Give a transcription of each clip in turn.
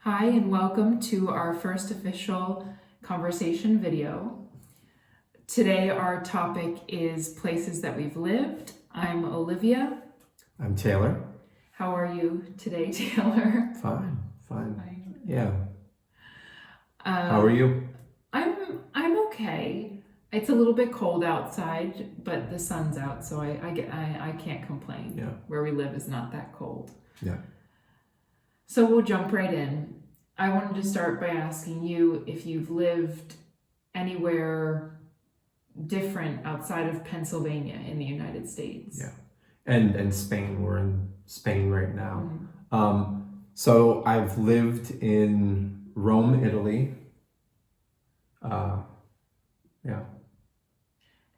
Hi, and welcome to our first official conversation video. Today our topic is places that we've lived. I'm Olivia. I'm Taylor. How are you today, Taylor? Fine. Fine. Yeah. How are you? I'm okay. It's a little bit cold outside, but the sun's out, so I can't complain. Yeah. Where we live is not that cold. Yeah. So we'll jump right in. I wanted to start by asking you if you've lived anywhere different outside of Pennsylvania in the United States. Yeah. And Spain. We're in Spain right now. Mm-hmm. So I've lived in Rome, Italy. Yeah.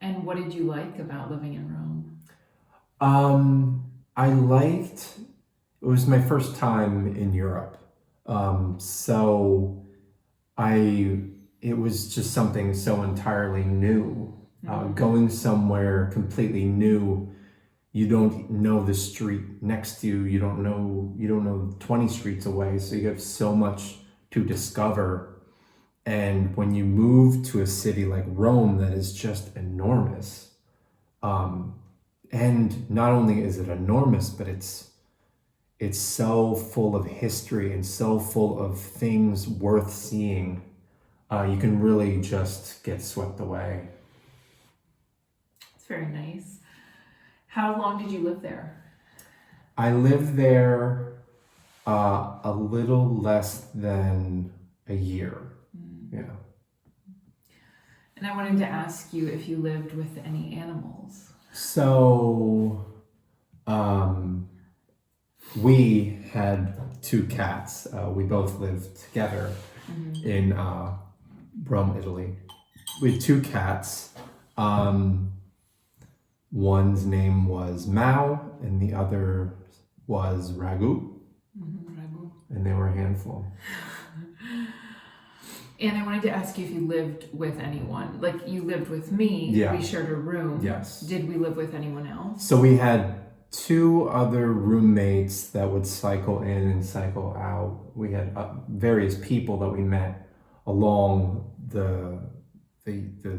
And what did you like about living in Rome? I liked, it was my first time in Europe. So it was just something so entirely new. Going somewhere completely new, you don't know the street next to you, you don't know 20 streets away, so you have so much to discover. And when you move to a city like Rome that is just enormous, and not only is it enormous, but it's so full of history and so full of things worth seeing. You can really just get swept away. It's very nice. How long did you live there? I lived there a little less than a year. Yeah. And I wanted to ask you if you lived with any animals. So, we had two cats. We both lived together in Rome, Italy. We had two cats. One's name was Mao, and the other was Ragu. Ragu. And they were a handful. And I wanted to ask you if you lived with anyone. Like, you lived with me. Yeah. We shared a room. Yes. Did we live with anyone else? So we had two other roommates that would cycle in and cycle out. We had various people that we met along the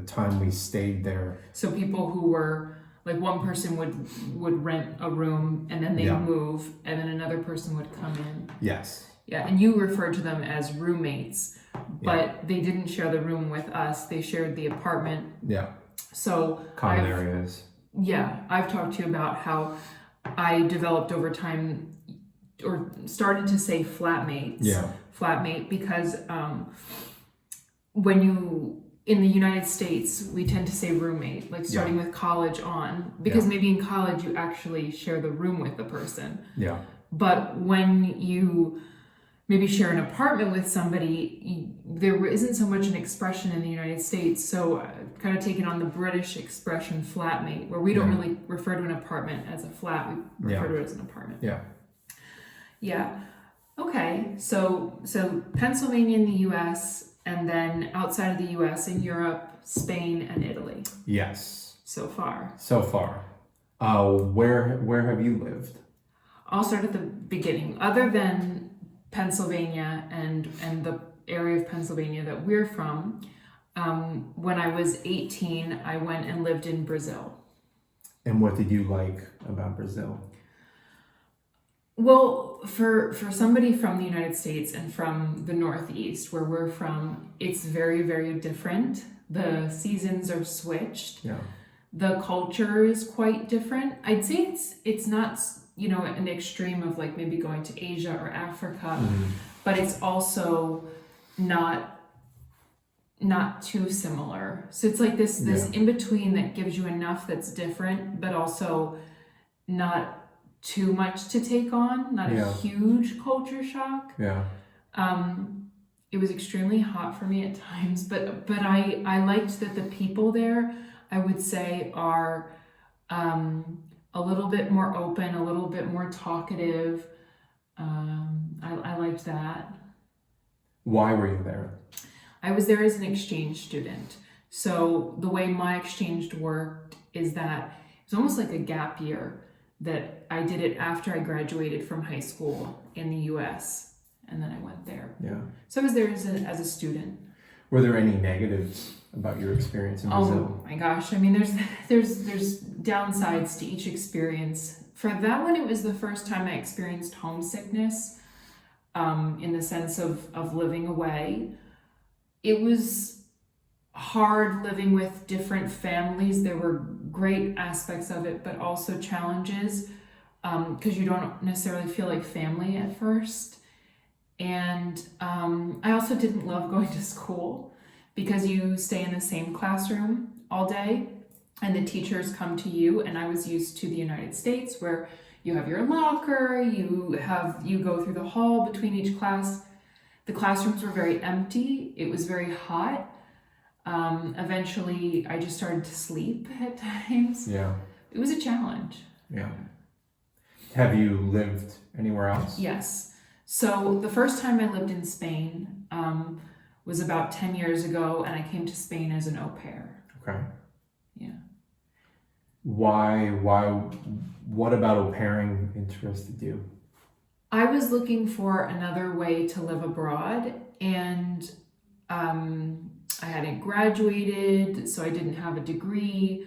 time we stayed there. So people who were, like, one person would rent a room and then they'd move, and then another person would come in. Yes. Yeah, and you referred to them as roommates, but they didn't share the room with us. They shared the apartment. Yeah. So common areas. Yeah, I've talked to you about how I developed over time, or started to say flatmates. Yeah. Flatmate, because when you, in the United States, we tend to say roommate, like starting with college on, because maybe in college you actually share the room with the person. Yeah. But when you maybe share an apartment with somebody, there isn't so much an expression in the United States. So kind of taking on the British expression flatmate, where we don't really refer to an apartment as a flat, we refer to it as an apartment. Yeah. Yeah. Okay. So Pennsylvania in the US, and then outside of the US in Europe, Spain and Italy. Yes. So far. Where have you lived? I'll start at the beginning. Other than Pennsylvania and the area of Pennsylvania that we're from, when I was 18, I went and lived in Brazil. And what did you like about Brazil? Well, for somebody from the United States and from the Northeast, where we're from, it's very, very different. The seasons are switched. Yeah. The culture is quite different. I'd say it's not, an extreme of like maybe going to Asia or Africa, but it's also not too similar. So it's like this in between that gives you enough that's different, but also not too much to take on, not a huge culture shock. Yeah. It was extremely hot for me at times, but I liked that the people there, I would say, are a little bit more open, a little bit more talkative. I liked that. Why were you there? I was there as an exchange student. So the way my exchange worked is that it was almost like a gap year, that I did it after I graduated from high school in the US, and then I went there. Yeah. So I was there as a student. Were there any negatives about your experience in Brazil? Oh my gosh! I mean, there's downsides to each experience. For that one, it was the first time I experienced homesickness, in the sense of living away. It was hard living with different families. There were great aspects of it, but also challenges, because you don't necessarily feel like family at first. And I also didn't love going to school because you stay in the same classroom all day and the teachers come to you. And I was used to the United States where you have your locker, you go through the hall between each class. The classrooms were very empty. It was very hot. Eventually I just started to sleep at times. Yeah. It was a challenge. Yeah. Have you lived anywhere else? Yes. So the first time I lived in Spain was about 10 years ago, and I came to Spain as an au pair. Okay. Yeah. What about au pairing interested you? I was looking for another way to live abroad, and I hadn't graduated, so I didn't have a degree.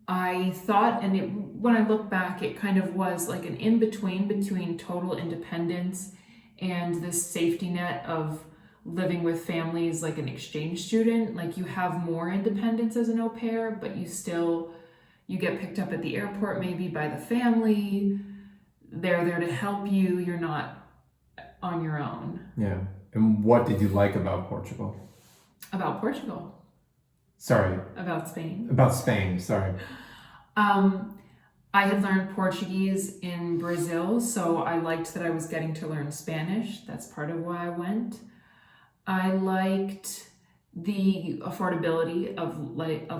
I thought, when I look back, it kind of was like an in-between between total independence and this safety net of living with families like an exchange student. Like, you have more independence as an au pair, but you get picked up at the airport maybe by the family. They're there to help you. You're not on your own. Yeah. And what did you like about Portugal? About Portugal. Sorry. About Spain. About Spain, sorry. I had learned Portuguese in Brazil, so I liked that I was getting to learn Spanish. That's part of why I went. I liked the affordability of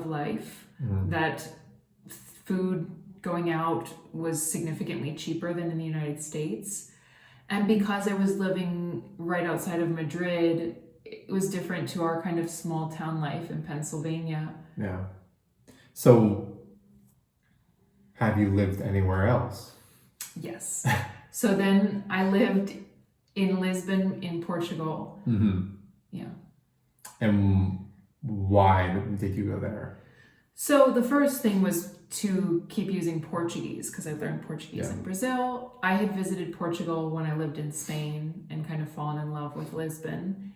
life, that food going out was significantly cheaper than in the United States. And because I was living right outside of Madrid, it was different to our kind of small town life in Pennsylvania. Yeah. So, have you lived anywhere else? Yes. So then I lived in Lisbon in Portugal. Mm-hmm. Yeah. And why did you go there? So the first thing was to keep using Portuguese because I learned Portuguese in Brazil. I had visited Portugal when I lived in Spain and kind of fallen in love with Lisbon.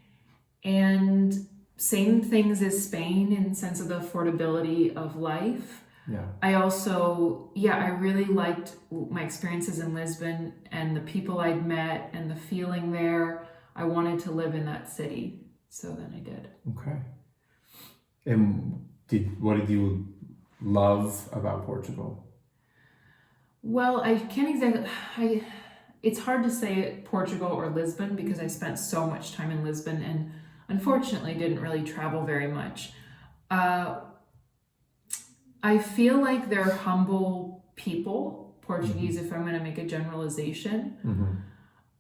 And same things as Spain in sense of the affordability of life. Yeah. I also, I really liked my experiences in Lisbon and the people I'd met and the feeling there. I wanted to live in that city. So then I did. Okay. And what did you love about Portugal? Well, I can't exactly, it's hard to say Portugal or Lisbon because I spent so much time in Lisbon and unfortunately didn't really travel very much. I feel like they're humble people, Portuguese, if I'm going to make a generalization. Mm-hmm.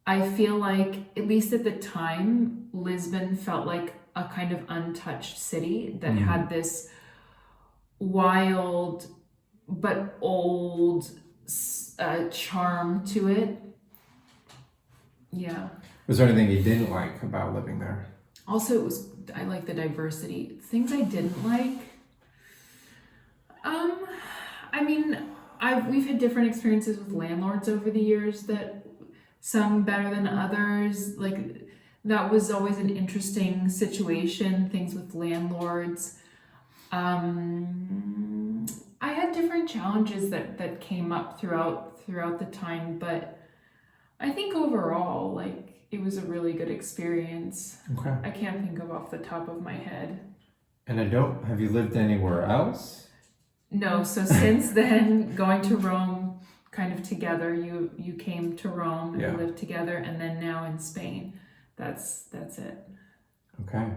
I feel like, at least at the time, Lisbon felt like a kind of untouched city that had this wild but old charm to it. Yeah. Was there anything you didn't like about living there? Also, I like the diversity. Things I didn't like. I mean, we've had different experiences with landlords over the years, that some better than others. Like, that was always an interesting situation, things with landlords. I had different challenges that came up throughout the time, but I think overall, like, it was a really good experience. Okay. I can't think of off the top of my head. And have you lived anywhere else? No, so since then, going to Rome kind of together, you came to Rome and we lived together, and then now in Spain. That's it. Okay.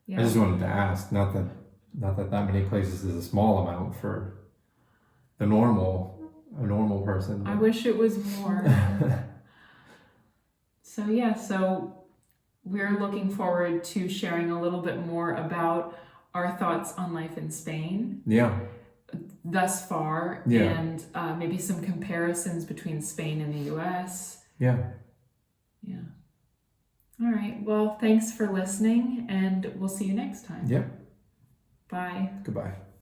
Yeah. I just wanted to ask, not that many places is a small amount for a normal person. I wish it was more. So we're looking forward to sharing a little bit more about our thoughts on life in Spain. Yeah. Thus far, and maybe some comparisons between Spain and the U.S. Yeah. Yeah. All right. Well, thanks for listening, and we'll see you next time. Yep. Bye. Goodbye.